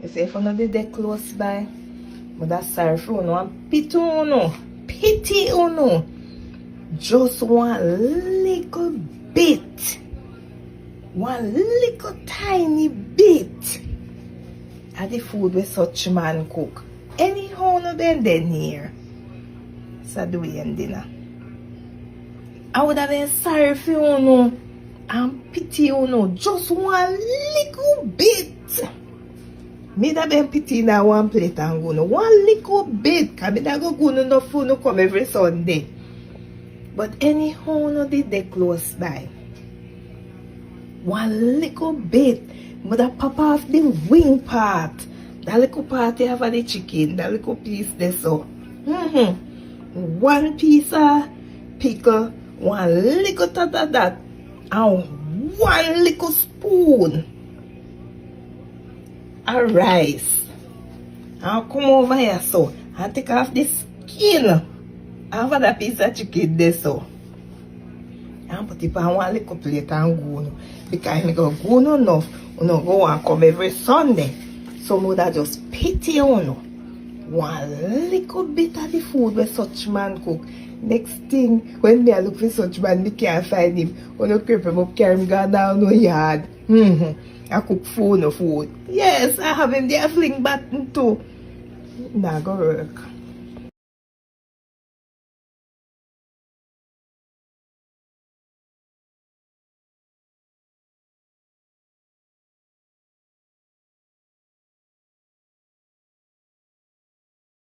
You see, if you not there close by, but that's sorry for you and pity you. Pity you. Just one little bit. One little tiny bit of the food where such man cook. Anyhow, no then here. So do we end dinner. I would have been sorry for you no, and pity you no. Just one little bit. Me da been pity in that one plate and go no. One little bit. Cause me da go no food no come every Sunday. But anyhow no did they close by. One little bit. But that pop off the wing part. That little part you have of the chicken. That little piece there so. One piece of pickle. One little tot of that. And one little spoon of rice. I'll come over here so. And take off the skin. Of that piece of chicken there so. And put it on one little plate and go no. Because I go no enough. You know, go and come every Sunday. So mother just pity you no. One little bit of the food where such man cook. Next thing, when me I look for such man, me can't find him. When I creep him up, carry him go down no yard. I cook food no food. Yes, I have him there fling button too. Nah, go work.